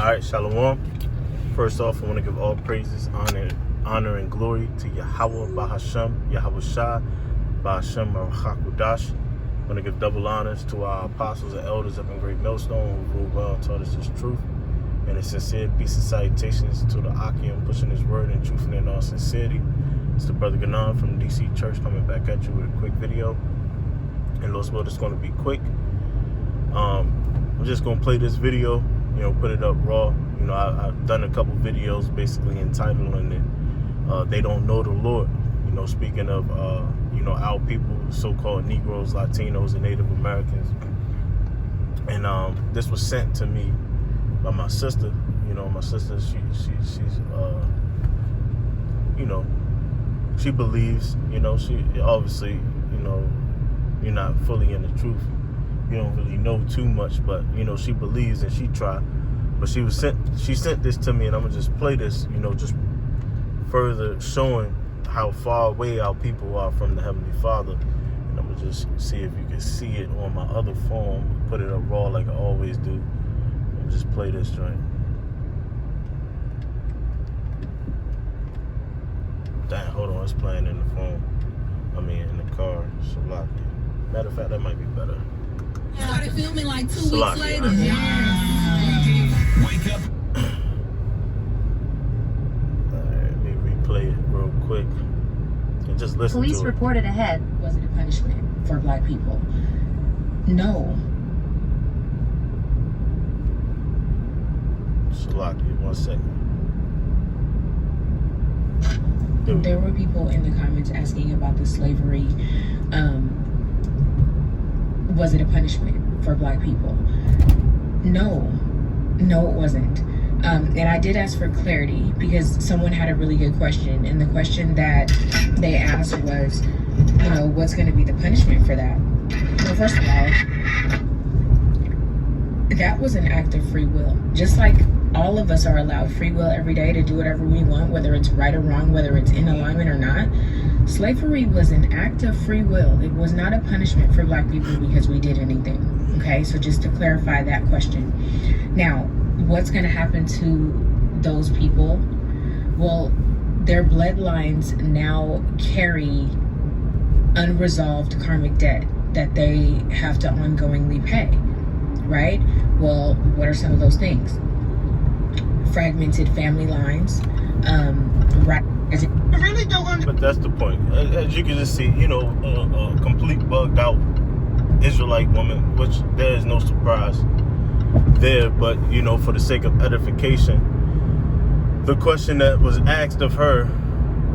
All right, Shalom. First off, I want to give all praises, honor, and glory to Yahweh Bahashem, Yahweh Shah, Bahashem Hakudash. I want to give double honors to our apostles and elders up in Great Millstone who ruled well and taught us this truth. And a sincere peace and salutations to the Akim pushing his word and truth in all sincerity. It's the Brother Ganon from the DC Church coming back at you with a quick video. And Lord's will, it's going to be quick. I'm just going to play this video, put it up raw. I've done a couple videos basically entitling it, They Don't Know the Lord. Speaking of, our people, so-called Negroes, Latinos, and Native Americans. And this was sent to me by my sister. My sister, she's she believes, she obviously, you're not fully in the truth. You don't really know too much, but she believes and she tried. But she sent this to me, and I'm gonna just play this, just further showing how far away our people are from the Heavenly Father. And I'm gonna just see if you can see it on my other phone. Put it up raw like I always do. And just play this joint. Damn, hold on, it's playing in the phone. In the car. Salaki. Matter of fact, that might be better. Started filming like 2 weeks later. Wake up. Alright, let me replay it real quick. And just listen Police to it. reported ahead. Was it a punishment for black people? No. Salaki, 1 second. There were people in the comments asking about the slavery. Was it a punishment for black people? No, it wasn't. And I did ask for clarity because someone had a really good question. And the question that they asked was, what's going to be the punishment for that? Well, first of all, that was an act of free will. Just like all of us are allowed free will every day to do whatever we want, whether it's right or wrong, whether it's in alignment or not. Slavery was an act of free will. It was not a punishment for black people because we did anything. Okay, so just to clarify that question. Now, what's going to happen to those people? Well, their bloodlines now carry unresolved karmic debt that they have to ongoingly pay, right? Well, what are some of those things? Fragmented family lines, right? I really don't understand. But that's the point. As you can just see, a complete bugged out Israelite woman, which there is no surprise there, but for the sake of edification, the question that was asked of her,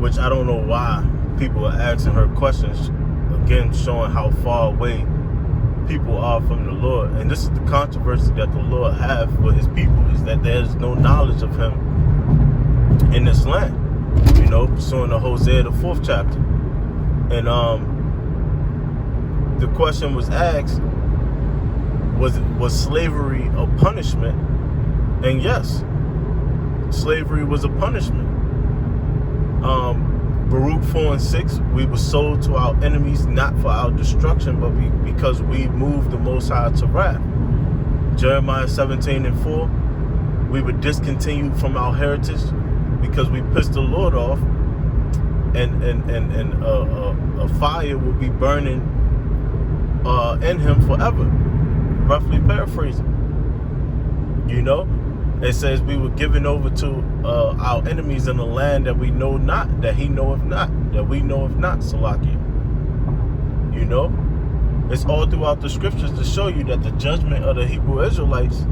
which I don't know why people are asking her questions, again showing how far away people are from the Lord. And this is the controversy that the Lord have with his people, is that there's no knowledge of him in this land, pursuing the Hosea, the 4th chapter. And the question was asked, was slavery a punishment? And yes, slavery was a punishment. Baruch 4:6, we were sold to our enemies, not for our destruction, but because we moved the Most High to wrath. Jeremiah 17:4, we were discontinued from our heritage because we pissed the Lord off, and a fire will be burning in him forever. Roughly paraphrasing. It says we were given over to our enemies in a land that we know not, that he knoweth not, that we knoweth not, Salaki. It's all throughout the scriptures to show you that the judgment of the Hebrew Israelites,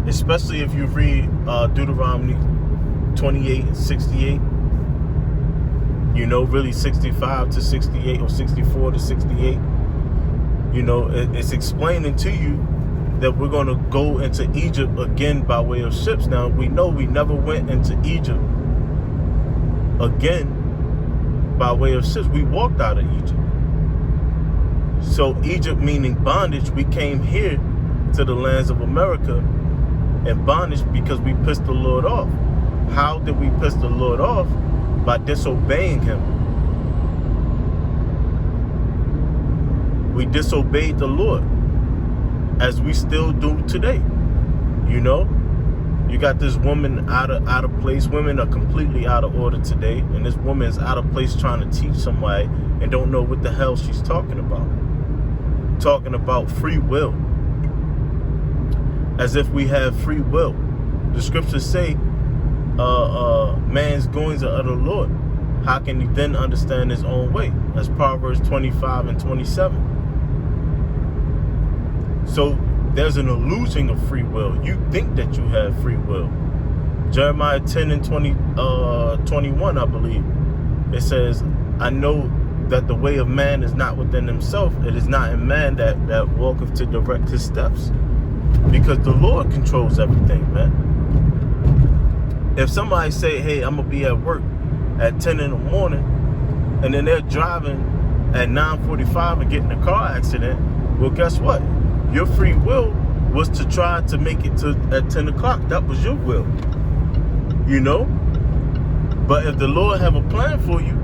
especially if you read Deuteronomy 28 and 68, really 65 to 68 or 64 to 68, it's explaining to you that we're going to go into Egypt again by way of ships. Now, we know we never went into Egypt again by way of ships. We walked out of Egypt. So Egypt meaning bondage, we came here to the lands of America in bondage because we pissed the Lord off. How did we piss the Lord off? By disobeying him. We disobeyed the Lord, as we still do today. You know, you got this woman out of place. Women are completely out of order today, and this woman is out of place trying to teach somebody and don't know what the hell she's talking about. Talking about free will, as if we have free will. The scriptures say, man's goings are of the Lord. How can he then understand his own way? That's Proverbs 25 and 27. So there's an illusion of free will. You think that you have free will. Jeremiah 10 and 21, I believe. It says, I know that the way of man is not within himself. It is not in man that walketh to direct his steps. Because the Lord controls everything, man. If somebody say, hey, I'm going to be at work at 10 in the morning, and then they're driving at 9:45 and get in a car accident, well, guess what? Your free will was to try to make it to at 10 o'clock. That was your will. You know? But if the Lord have a plan for you,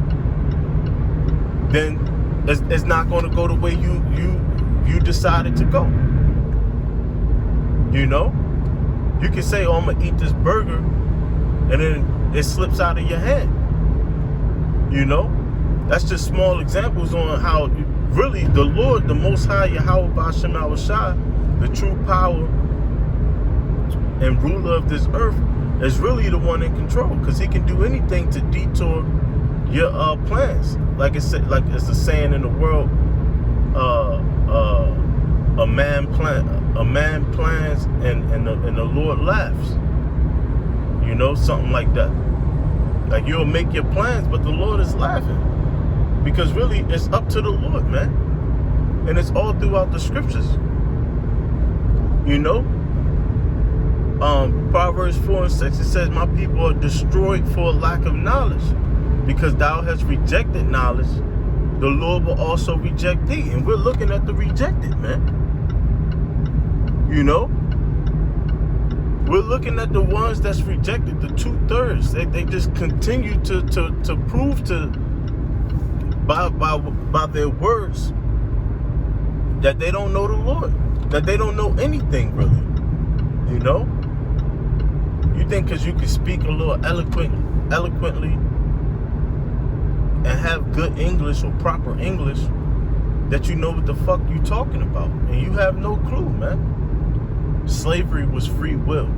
then it's not going to go the way you decided to go. You know? You can say, oh, I'm going to eat this burger, and then it slips out of your hand. You know? That's just small examples on how really the Lord, the Most High, Yahweh Ba'ashem Yahushua, the true power and ruler of this earth, is really the one in control, because he can do anything to detour your plans. Like it's a saying in the world, a man plans and the Lord laughs. You know, something like that. Like, you'll make your plans, but the Lord is laughing. Because really, it's up to the Lord, man. And it's all throughout the scriptures. You know? Proverbs 4 and 6, it says, my people are destroyed for lack of knowledge. Because thou hast rejected knowledge, the Lord will also reject thee. And we're looking at the rejected, man. You know? We're looking at the ones that's rejected, the 2/3. They just continue to prove to by their words that they don't know the Lord, that they don't know anything really. You know? You think because you can speak a little eloquently and have good English or proper English that you know what the fuck you talking about, and you have no clue, man. Slavery was free will.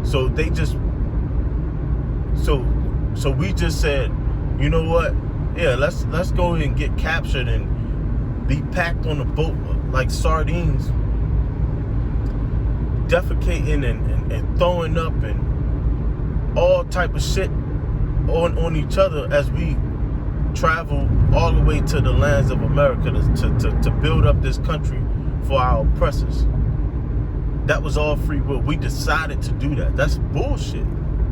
So they just so we just said, you know what? Yeah, let's go and get captured and be packed on a boat like sardines, defecating and throwing up and all type of shit on each other as we travel all the way to the lands of America to build up this country for our oppressors. That was all free will. We decided to do that. That's bullshit.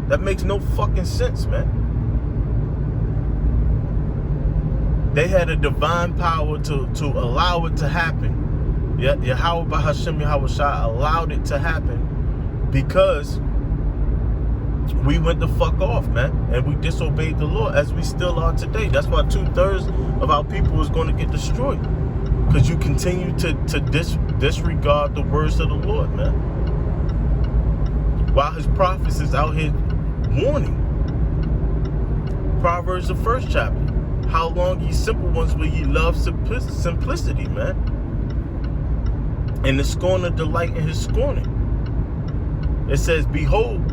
That makes no fucking sense, man. They had a divine power to allow it to happen. Yeah, Yahweh Ba'ashem Yahushua allowed it to happen because we went the fuck off, man, and we disobeyed the Lord, as we still are today. That's why 2/3 of our people is going to get destroyed, because you continue to disregard the words of the Lord, man. While his prophets is out here warning. Proverbs, the 1st chapter. How long, ye simple ones, will ye love simplicity, man? And the scorner delight in his scorning. It says, behold,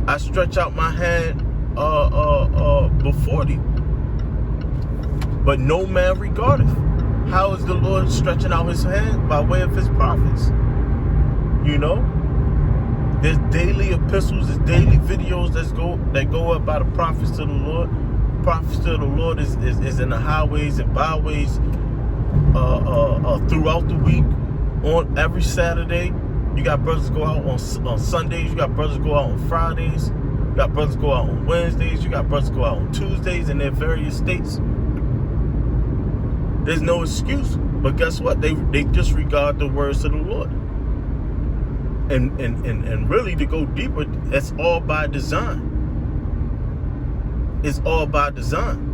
I stretch out my hand before thee, but no man regardeth. How is the Lord stretching out his hand? By way of his prophets. You know? There's daily epistles, there's daily videos that go up by the prophets to the Lord. Prophets to the Lord is in the highways and byways throughout the week. On every Saturday, you got brothers go out on Sundays. You got brothers go out on Fridays. You got brothers go out on Wednesdays. You got brothers go out on Tuesdays in their various states. There's no excuse. But guess what? They disregard the words of the Lord. And really, to go deeper, it's all by design. It's all by design.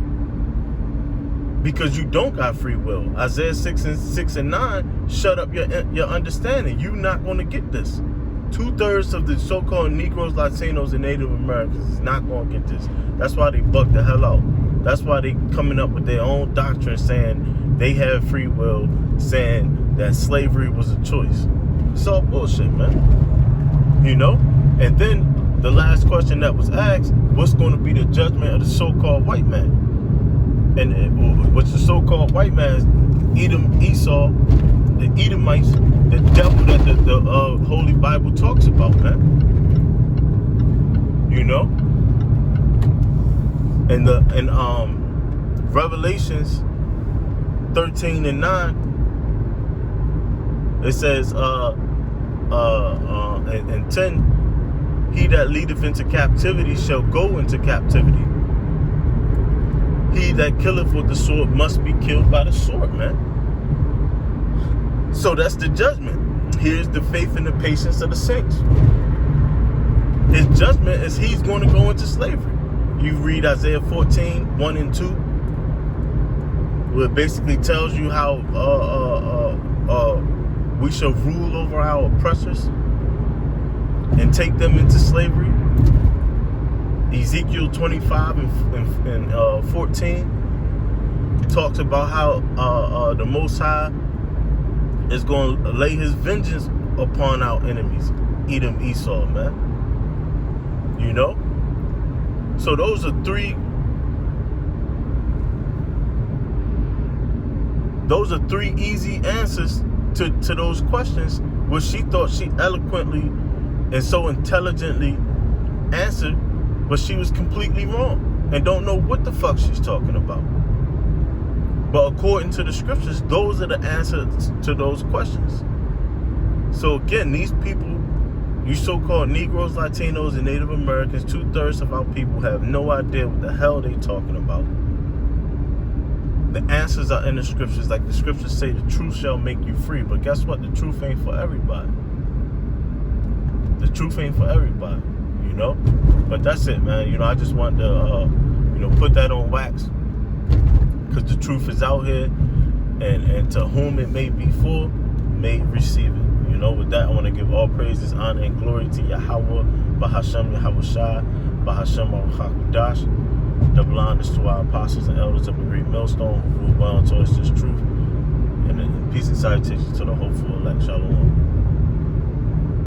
Because you don't got free will. Isaiah 6 and 9, shut up your understanding. You're not going to get this. 2/3 of the so-called Negroes, Latinos, and Native Americans is not going to get this. That's why they buck the hell out. That's why they coming up with their own doctrine saying they have free will, saying that slavery was a choice. It's all bullshit, man. You know? And then the last question that was asked, what's going to be the judgment of the so-called white man? And what's the so-called white man? Edom, Esau, the Edomites, the devil that the Holy Bible talks about, man. You know? And Revelations 13:9, it says and 10, he that leadeth into captivity shall go into captivity. He that killeth with the sword must be killed by the sword, man. So that's the judgment. Here's the faith and the patience of the saints. His judgment is he's going to go into slavery. You read Isaiah 14:1 and 2, where it basically tells you how we shall rule over our oppressors and take them into slavery. Ezekiel 25 and 14 talks about how the Most High is going to lay his vengeance upon our enemies, Edom, Esau, man. You know? So those are three easy answers to those questions, which she thought she eloquently and so intelligently answered, but she was completely wrong and don't know what the fuck she's talking about. But according to the scriptures, those are the answers to those questions. So again, these people, you so-called Negroes, Latinos, and Native Americans, 2/3 of our people have no idea what the hell they talking about. The answers are in the scriptures. Like the scriptures say, the truth shall make you free. But guess what? The truth ain't for everybody. The truth ain't for everybody, you know? But that's it, man. You know, I just want to, put that on wax. Because the truth is out here. And to whom it may be for, may receive it. You know, with that, I want to give all praises, honor, and glory to Yahweh, Bahashem Yahweh Shai, Bahashem Al-Hakudash. Double honors to our apostles and elders of the great millstone who ruled well and taught us this truth. And peace and salutations to the hopeful elect. Shalom.